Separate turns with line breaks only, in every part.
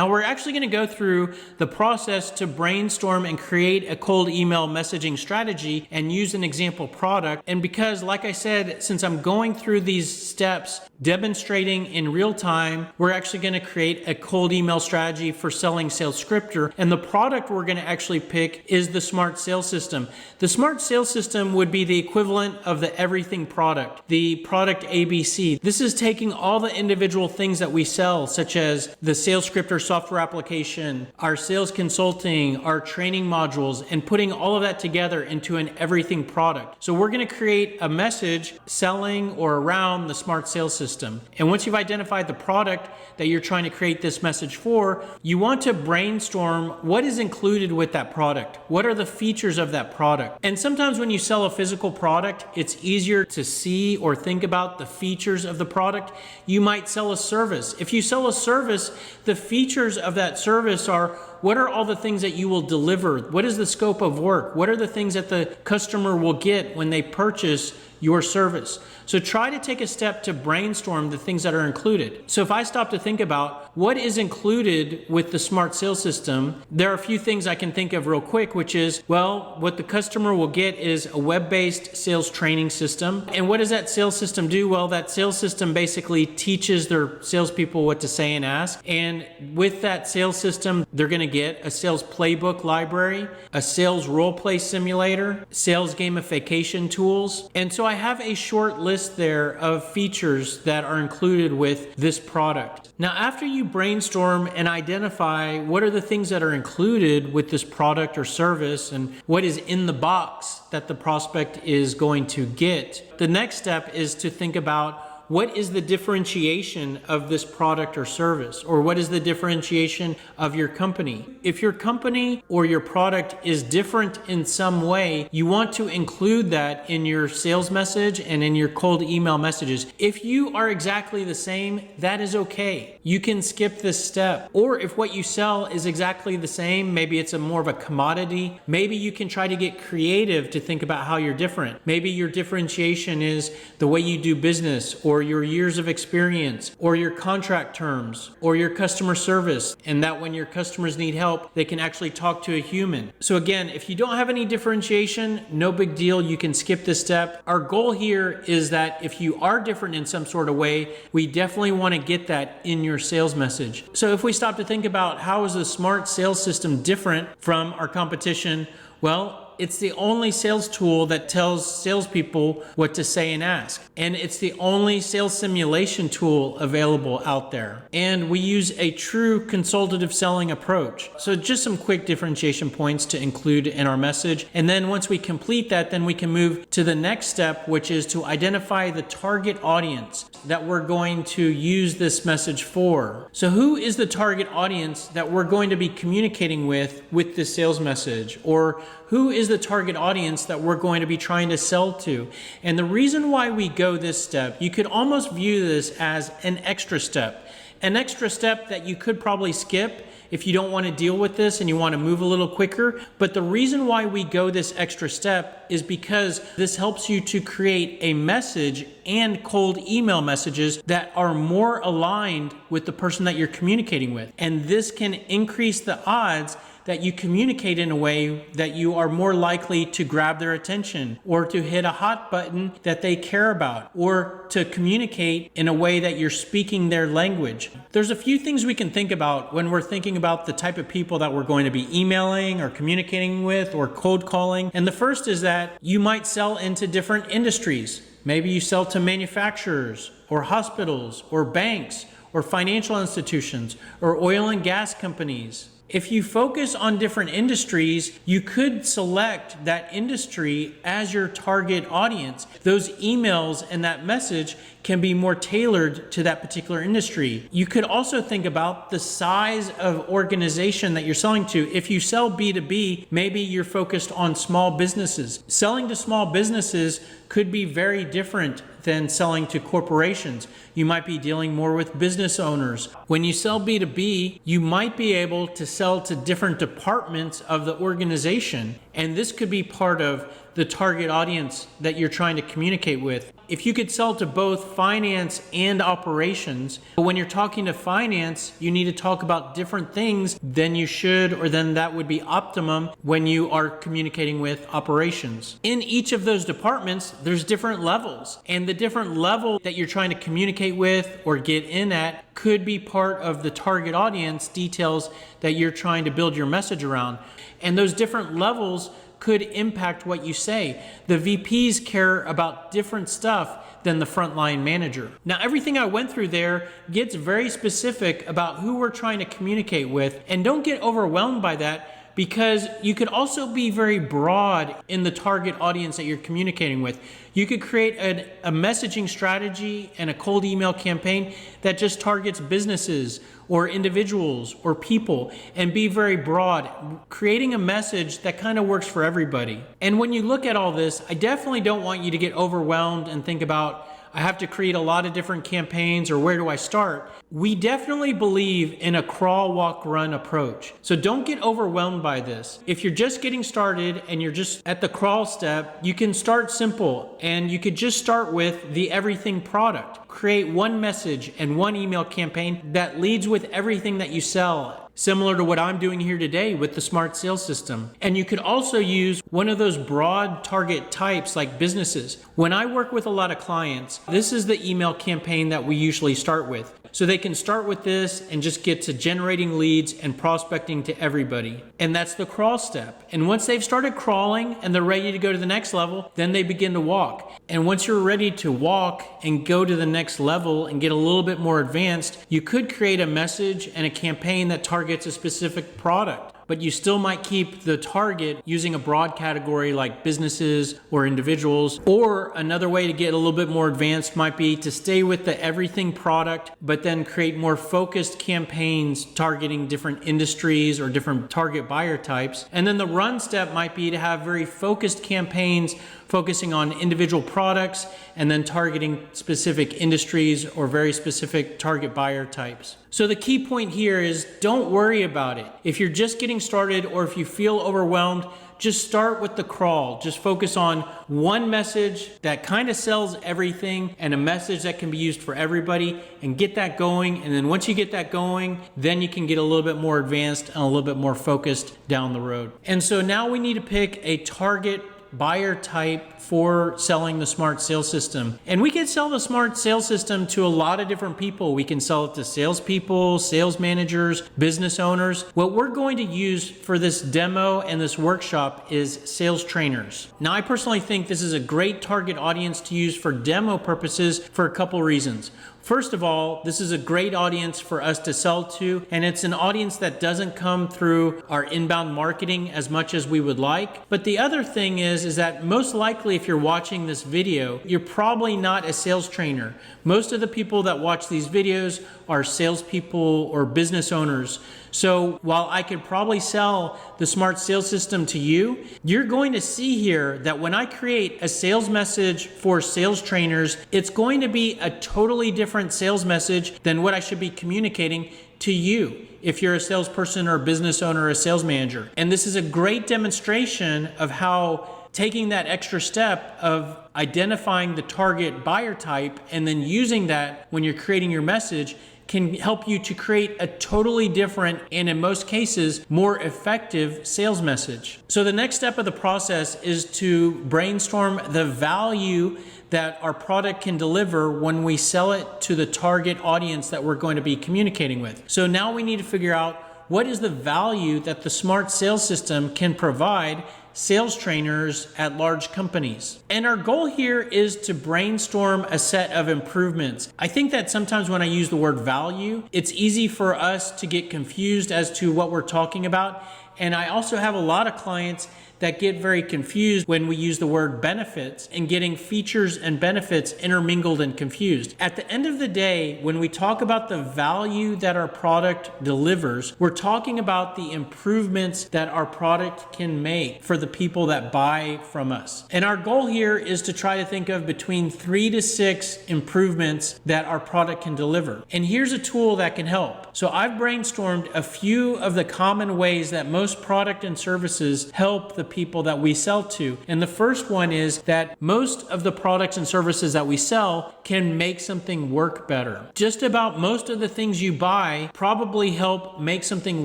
Now we're actually going to go through the process to brainstorm and create a cold email messaging strategy and use an example product. And because, like I said, since I'm going through these steps, demonstrating in real time, we're actually going to create a cold email strategy for selling SalesScripter. And the product we're going to actually pick is the Smart Sales System. The Smart Sales System would be the equivalent of the everything product, the product ABC. This is taking all the individual things that we sell, such as the SalesScripter software application, our sales consulting, our training modules, and putting all of that together into an everything product. So we're going to create a message selling or around the Smart Sales System. And once you've identified the product that you're trying to create this message for, you want to brainstorm what is included with that product. What are the features of that product? And sometimes when you sell a physical product, it's easier to see or think about the features of the product. You might sell a service. If you sell a service, the features of that service are, what are all the things that you will deliver? What is the scope of work? What are the things that the customer will get when they purchase your service? So try to take a step to brainstorm the things that are included. So if I stop to think about what is included with the Smart Sales System, there are a few things I can think of real quick, which is, well, what the customer will get is a web-based sales training system. And what does that sales system do? Well, that sales system basically teaches their salespeople what to say and ask. And with that sales system, they're going to get a sales playbook library, a sales role play simulator, sales gamification tools. And so I have a short list there of features that are included with this product. Now, after you brainstorm and identify what are the things that are included with this product or service and what is in the box that the prospect is going to get, the next step is to think about what is the differentiation of this product or service, or what is the differentiation of your company? If your company or your product is different in some way, you want to include that in your sales message and in your cold email messages. If you are exactly the same, that is okay. You can skip this step. Or if what you sell is exactly the same, maybe it's more of a commodity, maybe you can try to get creative to think about how you're different. Maybe your differentiation is the way you do business, or your years of experience, or your contract terms, or your customer service, and that when your customers need help, they can actually talk to a human. So again, if you don't have any differentiation, no big deal, you can skip this step. Our goal here is that if you are different in some sort of way, we definitely want to get that in your sales message. So if we stop to think about how is the Smart Sales System different from our competition, well, it's the only sales tool that tells salespeople what to say and ask. And it's the only sales simulation tool available out there. And we use a true consultative selling approach. So just some quick differentiation points to include in our message. And then once we complete that, then we can move to the next step, which is to identify the target audience that we're going to use this message for. So who is the target audience that we're going to be communicating with this sales message? Or who is the target audience that we're going to be trying to sell to? And the reason why we go this step, you could almost view this as an extra step that you could probably skip if you don't want to deal with this and you want to move a little quicker. But the reason why we go this extra step is because this helps you to create a message and cold email messages that are more aligned with the person that you're communicating with. And this can increase the odds that you communicate in a way that you are more likely to grab their attention, or to hit a hot button that they care about, or to communicate in a way that you're speaking their language. There's a few things we can think about when we're thinking about the type of people that we're going to be emailing or communicating with or cold calling. And the first is that you might sell into different industries. Maybe you sell to manufacturers or hospitals or banks or financial institutions or oil and gas companies. If you focus on different industries, you could select that industry as your target audience. Those emails and that message can be more tailored to that particular industry. You could also think about the size of organization that you're selling to. If you sell B2B, maybe you're focused on small businesses. Selling to small businesses could be very different than selling to corporations. You might be dealing more with business owners. When you sell B2B, you might be able to sell to different departments of the organization. And this could be part of the target audience that you're trying to communicate with. if you could sell to both finance and operations, but when you're talking to finance, you need to talk about different things than you should, or then that would be optimum when you are communicating with operations. In each of those departments, there's different levels, and the different level that you're trying to communicate with or get in at could be part of the target audience details that you're trying to build your message around. And those different levels could impact what you say. The VPs care about different stuff than the frontline manager. Now, everything I went through there gets very specific about who we're trying to communicate with, and don't get overwhelmed by that, because you could also be very broad in the target audience that you're communicating with. You could create a messaging strategy and a cold email campaign that just targets businesses or individuals or people, and be very broad, creating a message that kind of works for everybody. And when you look at all this, I definitely don't want you to get overwhelmed and think about, I have to create a lot of different campaigns, or where do I start? We definitely believe in a crawl, walk, run approach. So don't get overwhelmed by this. If you're just getting started and you're just at the crawl step, you can start simple, and you could just start with the everything product. Create one message and one email campaign that leads with everything that you sell, similar to what I'm doing here today with the Smart Sales System. And you could also use one of those broad target types like businesses. When I work with a lot of clients, this is the email campaign that we usually start with. So they can start with this and just get to generating leads and prospecting to everybody. And that's the crawl step. And once they've started crawling and they're ready to go to the next level, then they begin to walk. And once you're ready to walk and go to the next level and get a little bit more advanced, you could create a message and a campaign that targets a specific product. But you still might keep the target using a broad category like businesses or individuals. Or another way to get a little bit more advanced might be to stay with the everything product, but then create more focused campaigns targeting different industries or different target buyer types. And then the run step might be to have very focused campaigns focusing on individual products and then targeting specific industries or very specific target buyer types. So the key point here is don't worry about it. If you're just getting started, or if you feel overwhelmed, just start with the crawl. Just focus on one message that kind of sells everything and a message that can be used for everybody, and get that going. And then once you get that going, then you can get a little bit more advanced and a little bit more focused down the road. And so now we need to pick a target buyer type for selling the Smart Sales System. And we can sell the Smart Sales System to a lot of different people. We can sell it to salespeople, sales managers, business owners. What we're going to use for this demo and this workshop is sales trainers. Now, I personally think this is a great target audience to use for demo purposes for a couple reasons. First of all, this is a great audience for us to sell to, and it's an audience that doesn't come through our inbound marketing as much as we would like. But the other thing is that most likely if you're watching this video, you're probably not a sales trainer. Most of the people that watch these videos are salespeople or business owners. So while I could probably sell the Smart Sales System to you, you're going to see here that when I create a sales message for sales trainers, it's going to be a totally different sales message than what I should be communicating to you if you're a salesperson or a business owner or a sales manager. And this is a great demonstration of how taking that extra step of identifying the target buyer type and then using that when you're creating your message can help you to create a totally different, and in most cases, more effective sales message. So the next step of the process is to brainstorm the value that our product can deliver when we sell it to the target audience that we're going to be communicating with. So now we need to figure out what is the value that the Smart Sales System can provide sales trainers at large companies. And our goal here is to brainstorm a set of improvements. I think that sometimes when I use the word value, it's easy for us to get confused as to what we're talking about. And I also have a lot of clients that get very confused when we use the word benefits and getting features and benefits intermingled and confused. At the end of the day, when we talk about the value that our product delivers, we're talking about the improvements that our product can make for the people that buy from us. And our goal here is to try to think of between 3 to 6 improvements that our product can deliver. And here's a tool that can help. So I've brainstormed a few of the common ways that most most product and services help the people that we sell to. And the first one is that most of the products and services that we sell can make something work better. Just about most of the things you buy probably help make something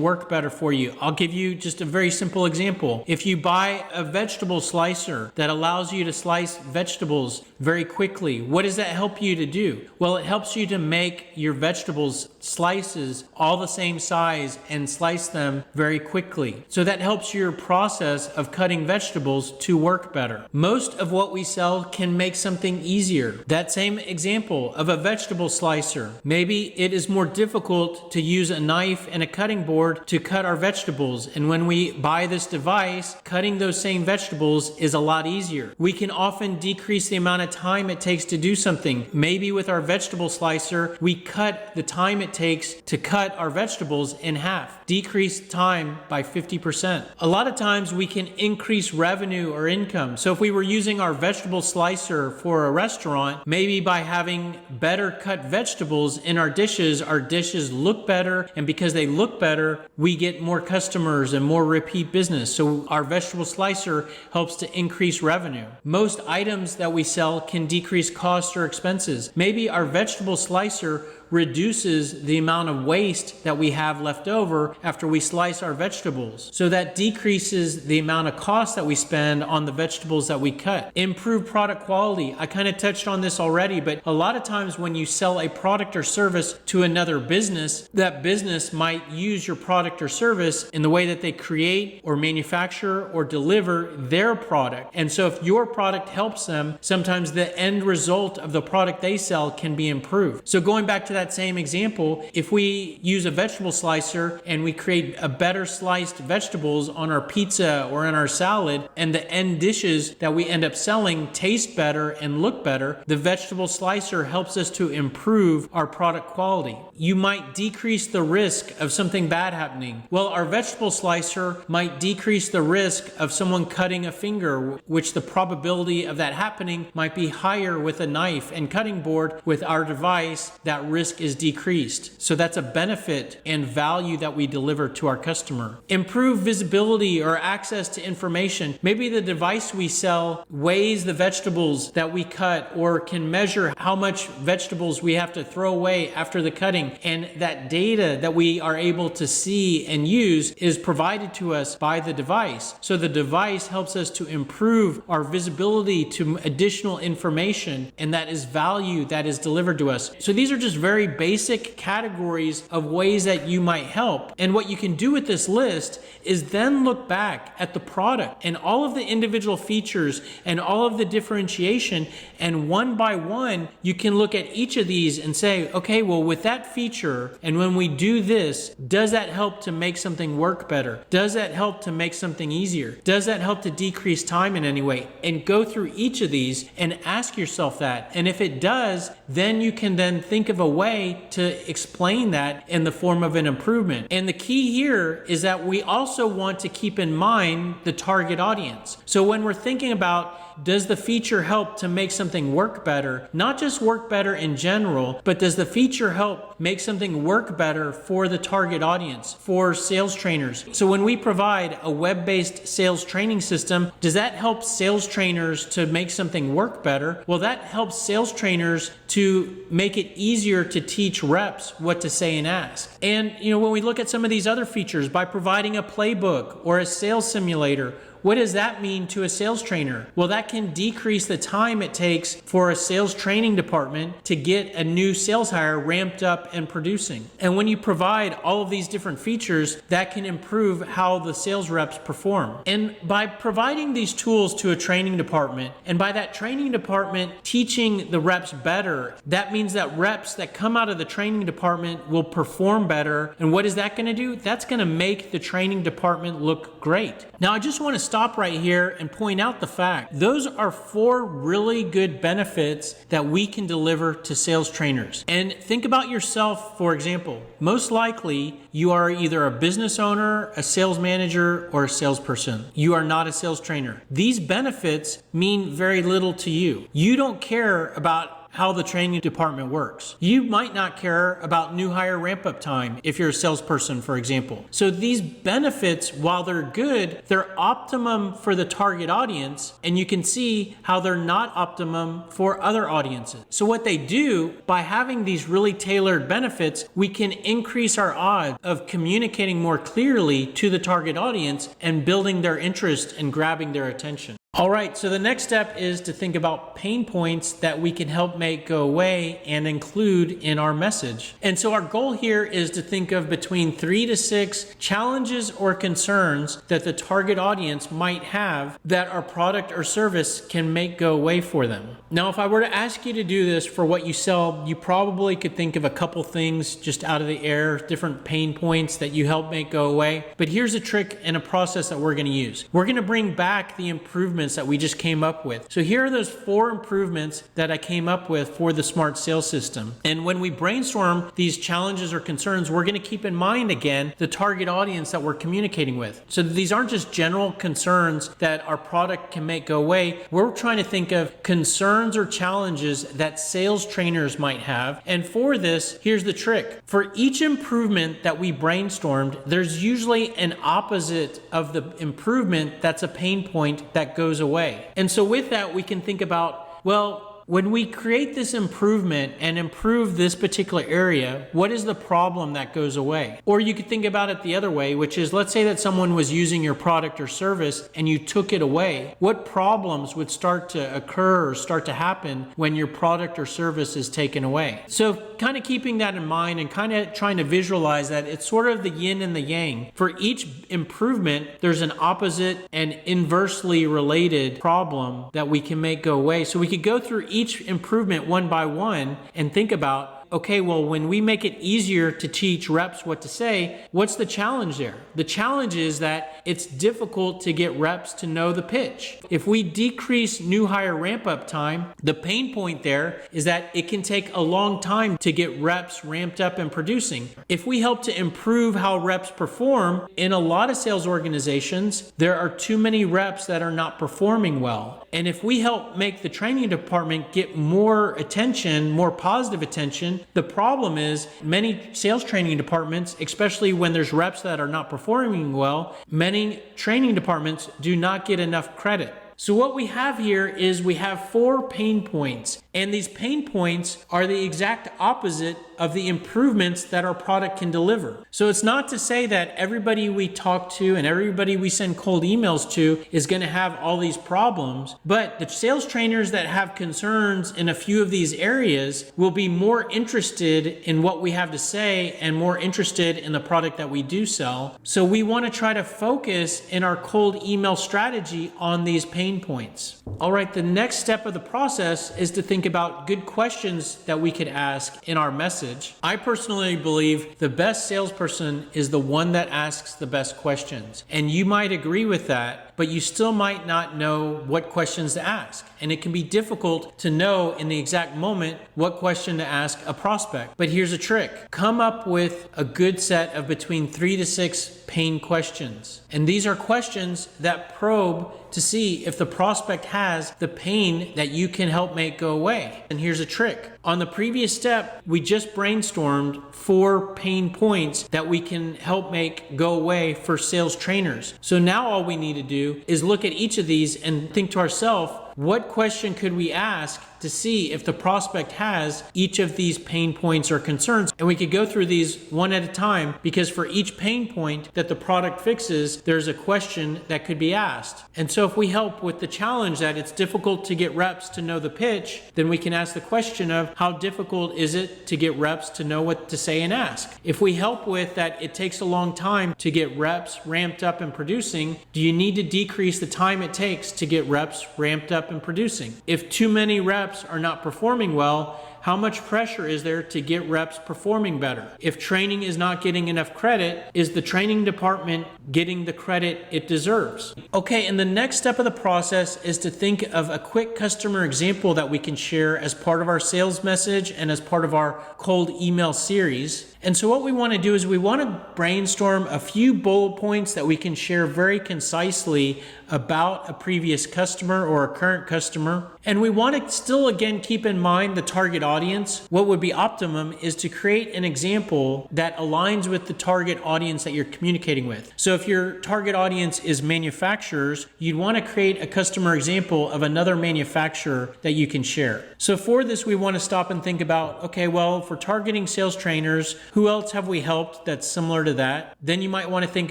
work better for you. I'll give you just a very simple example. If you buy a vegetable slicer that allows you to slice vegetables very quickly, what does that help you to do? Well, it helps you to make your vegetables slices all the same size and slice them very quickly. So that helps your process of cutting vegetables to work better. Most of what we sell can make something easier. That same example of a vegetable slicer, maybe it is more difficult to use a knife and a cutting board to cut our vegetables. And when we buy this device, cutting those same vegetables is a lot easier. We can often decrease the amount of time it takes to do something. Maybe with our vegetable slicer, we cut the time it takes to cut our vegetables in half, decrease time by 50%. A lot of times we can increase revenue or income. So if we were using our vegetable slicer for a restaurant, maybe by having better cut vegetables in our dishes look better. And because they look better, we get more customers and more repeat business. So our vegetable slicer helps to increase revenue. Most items that we sell can decrease costs or expenses. Maybe our vegetable slicer reduces the amount of waste that we have left over after we slice our vegetables. So that decreases the amount of cost that we spend on the vegetables that we cut. Improve product quality. I kind of touched on this already, but a lot of times when you sell a product or service to another business, that business might use your product or service in the way that they create or manufacture or deliver their product. And so if your product helps them, sometimes the end result of the product they sell can be improved. So going back to that same example, if we use a vegetable slicer and we create a better sliced vegetables on our pizza or in our salad, and the end dishes that we end up selling taste better and look better, the vegetable slicer helps us to improve our product quality. You might decrease the risk of something bad happening. Well, our vegetable slicer might decrease the risk of someone cutting a finger, which the probability of that happening might be higher with a knife and cutting board. With our device, that risk is decreased. So that's a benefit and value that we deliver to our customer. Improve visibility or access to information. Maybe the device we sell weighs the vegetables that we cut or can measure how much vegetables we have to throw away after the cutting. And that data that we are able to see and use is provided to us by the device. So the device helps us to improve our visibility to additional information, and that is value that is delivered to us. So these are just very basic categories of ways that you might help. And what you can do with this list is then look back at the product and all of the individual features and all of the differentiation, and one by one you can look at each of these and say, okay, well, with that feature and when we do this, does that help to make something work better? Does that help to make something easier? Does that help to decrease time in any way? And go through each of these and ask yourself that. And if it does, then you can then think of a way to explain that in the form of an improvement. And the key here is that we also want to keep in mind the target audience. So when we're thinking about, does the feature help to make something work better? Not just work better in general, but does the feature help make something work better for the target audience, for sales trainers? So when we provide a web-based sales training system, does that help sales trainers to make something work better? Well, that helps sales trainers to make it easier to teach reps what to say and ask. And when we look at some of these other features, by providing a playbook or a sales simulator, what does that mean to a sales trainer? Well, that can decrease the time it takes for a sales training department to get a new sales hire ramped up and producing. And when you provide all of these different features, that can improve how the sales reps perform. And by providing these tools to a training department, and by that training department teaching the reps better, that means that reps that come out of the training department will perform better. And what is that going to do? That's going to make the training department look great. Now, I just want to stop right here and point out the fact those are 4 really good benefits that we can deliver to sales trainers. And think about yourself, for example. Most likely, you are either a business owner, a sales manager, or a salesperson. You are not a sales trainer. These benefits mean very little to you. You don't care about how the training department works. You might not care about new hire ramp up time if you're a salesperson, for example. So these benefits, while they're good, they're optimum for the target audience, and you can see how they're not optimum for other audiences. So what they do, by having these really tailored benefits, we can increase our odds of communicating more clearly to the target audience and building their interest and grabbing their attention. All right, so the next step is to think about pain points that we can help make go away and include in our message. And so our goal here is to think of between 3 to 6 challenges or concerns that the target audience might have that our product or service can make go away for them. Now, if I were to ask you to do this for what you sell, you probably could think of a couple things just out of the air, different pain points that you help make go away. But here's a trick and a process that we're going to use. We're going to bring back the improvements that we just came up with. So here are those 4 improvements that I came up with for the Smart Sales System. And when we brainstorm these challenges or concerns, we're going to keep in mind again the target audience that we're communicating with. So these aren't just general concerns that our product can make go away. We're trying to think of concerns or challenges that sales trainers might have. And for this, here's the trick. For each improvement that we brainstormed, there's usually an opposite of the improvement that's a pain point that goes away. And so with that, we can think about, well, when we create this improvement and improve this particular area, what is the problem that goes away? Or you could think about it the other way, which is, let's say that someone was using your product or service and you took it away. What problems would start to occur or start to happen when your product or service is taken away? So kind of keeping that in mind and kind of trying to visualize that it's sort of the yin and the yang. For each improvement, there's an opposite and inversely related problem that we can make go away. So we could go through each improvement one by one and think about, okay, well, when we make it easier to teach reps what to say, what's the challenge there? The challenge is that it's difficult to get reps to know the pitch. If we decrease new hire ramp up time, the pain point there is that it can take a long time to get reps ramped up and producing. If we help to improve how reps perform, in a lot of sales organizations, there are too many reps that are not performing well. And if we help make the training department get more attention, more positive attention, the problem is many sales training departments, especially when there's reps that are not performing well, many training departments do not get enough credit. So what we have here is we have 4 pain points, and these pain points are the exact opposite of the improvements that our product can deliver. So it's not to say that everybody we talk to and everybody we send cold emails to is going to have all these problems, but the sales trainers that have concerns in a few of these areas will be more interested in what we have to say and more interested in the product that we do sell. So we want to try to focus in our cold email strategy on these pain points. All right, the next step of the process is to think about good questions that we could ask in our message. I personally believe the best salesperson is the one that asks the best questions. And you might agree with that, but you still might not know what questions to ask. And it can be difficult to know in the exact moment what question to ask a prospect. But here's a trick. Come up with a good set of between 3 to 6 pain questions. And these are questions that probe to see if the prospect has the pain that you can help make go away. And here's a trick. On the previous step, we just brainstormed 4 pain points that we can help make go away for sales trainers. So now all we need to do is look at each of these and think to ourselves, what question could we ask to see if the prospect has each of these pain points or concerns? And we could go through these one at a time, because for each pain point that the product fixes, there's a question that could be asked. And so if we help with the challenge that it's difficult to get reps to know the pitch, then we can ask the question of how difficult is it to get reps to know what to say and ask? If we help with that it takes a long time to get reps ramped up and producing, do you need to decrease the time it takes to get reps ramped up and producing? If too many reps are not performing well, how much pressure is there to get reps performing better? If training is not getting enough credit, is the training department getting the credit it deserves? Okay, and the next step of the process is to think of a quick customer example that we can share as part of our sales message and as part of our cold email series. And so what we want to do is we want to brainstorm a few bullet points that we can share very concisely about a previous customer or a current customer. And we want to still, again, keep in mind the target audience. What would be optimum is to create an example that aligns with the target audience that you're communicating with. So if your target audience is manufacturers, you'd want to create a customer example of another manufacturer that you can share. So for this, we want to stop and think about, okay, well, for targeting sales trainers, who else have we helped that's similar to that? Then you might want to think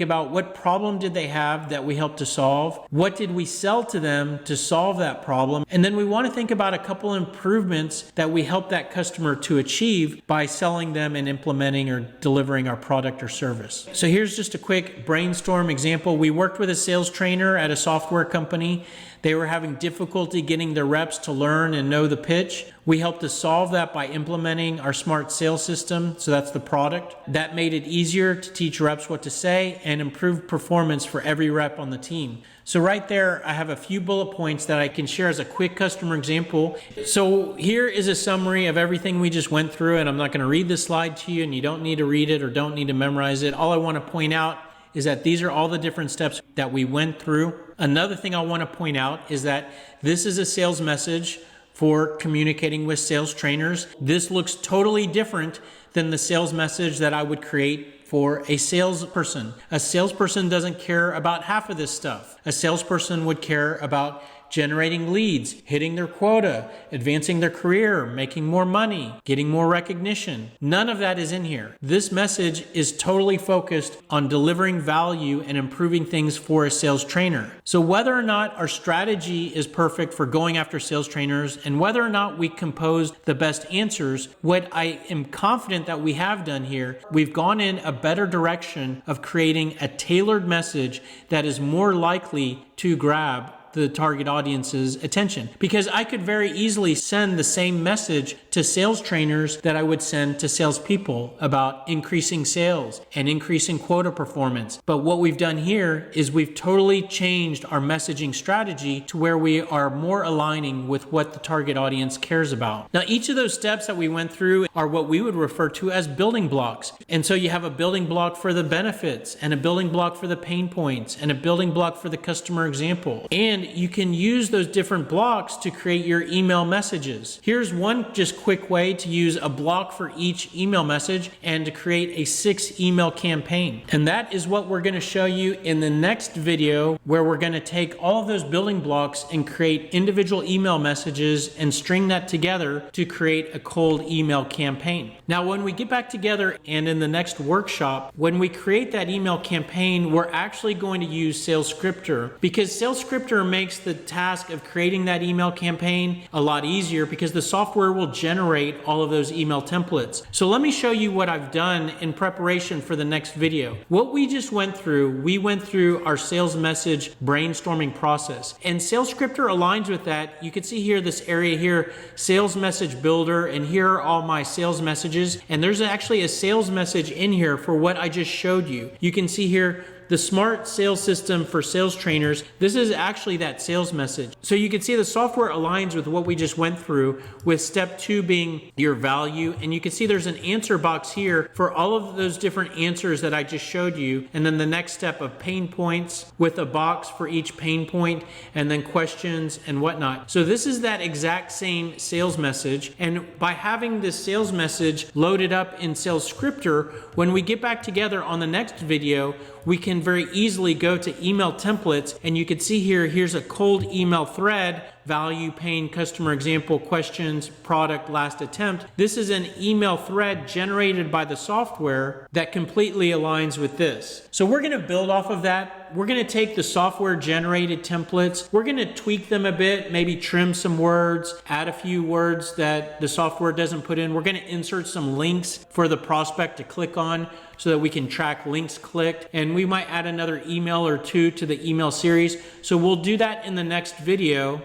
about what problem did they have that we helped to solve? What did we sell to them to solve that problem? And then we want to think about a couple improvements that we help that customer to achieve by selling them and implementing or delivering our product or service. So here's just a quick brainstorm example. We worked with a sales trainer at a software company. They were having difficulty getting their reps to learn and know the pitch. We helped to solve that by implementing our smart sales system. So that's the product. That made it easier to teach reps what to say and improve performance for every rep on the team. So right there, I have a few bullet points that I can share as a quick customer example. So here is a summary of everything we just went through, and I'm not going to read this slide to you, and you don't need to read it or don't need to memorize it. All I want to point out is that these are all the different steps that we went through. Another thing I want to point out is that this is a sales message for communicating with sales trainers. This looks totally different than the sales message that I would create for a salesperson. A salesperson doesn't care about half of this stuff. A salesperson would care about generating leads, hitting their quota, advancing their career, making more money, getting more recognition. None of that is in here. This message is totally focused on delivering value and improving things for a sales trainer. So whether or not our strategy is perfect for going after sales trainers and whether or not we composed the best answers, what I am confident that we have done here, we've gone in a better direction of creating a tailored message that is more likely to grab the target audience's attention. Because I could very easily send the same message to sales trainers that I would send to salespeople about increasing sales and increasing quota performance. But what we've done here is we've totally changed our messaging strategy to where we are more aligning with what the target audience cares about. Now, each of those steps that we went through are what we would refer to as building blocks. And so you have a building block for the benefits and a building block for the pain points and a building block for the customer example. And you can use those different blocks to create your email messages. Here's one just quick way to use a block for each email message and to create a 6 email campaign. And that is what we're going to show you in the next video, where we're going to take all of those building blocks and create individual email messages and string that together to create a cold email campaign. Now, when we get back together and in the next workshop, when we create that email campaign, we're actually going to use Sales Scripter, because Sales Scripter makes the task of creating that email campaign a lot easier because the software will generate all of those email templates. So let me show you what I've done in preparation for the next video. What we just went through, we went through our sales message brainstorming process, and Sales Scripter aligns with that. You can see here this area here, sales message builder, and here are all my sales messages, and there's actually a sales message in here for what I just showed you. You can see here the smart sales system for sales trainers. This is actually that sales message. So you can see the software aligns with what we just went through, with step 2 being your value. And you can see there's an answer box here for all of those different answers that I just showed you. And then the next step of pain points with a box for each pain point, and then questions and whatnot. So this is that exact same sales message. And by having this sales message loaded up in Sales Scripter, when we get back together on the next video, we can very easily go to email templates, and you can see here, here's a cold email thread, value, pain, customer example, questions, product, last attempt. This is an email thread generated by the software that completely aligns with this. So we're gonna build off of that. We're gonna take the software generated templates, we're gonna tweak them a bit, maybe trim some words, add a few words that the software doesn't put in. We're gonna insert some links for the prospect to click on so that we can track links clicked, and we might add another email or two to the email series. So we'll do that in the next video.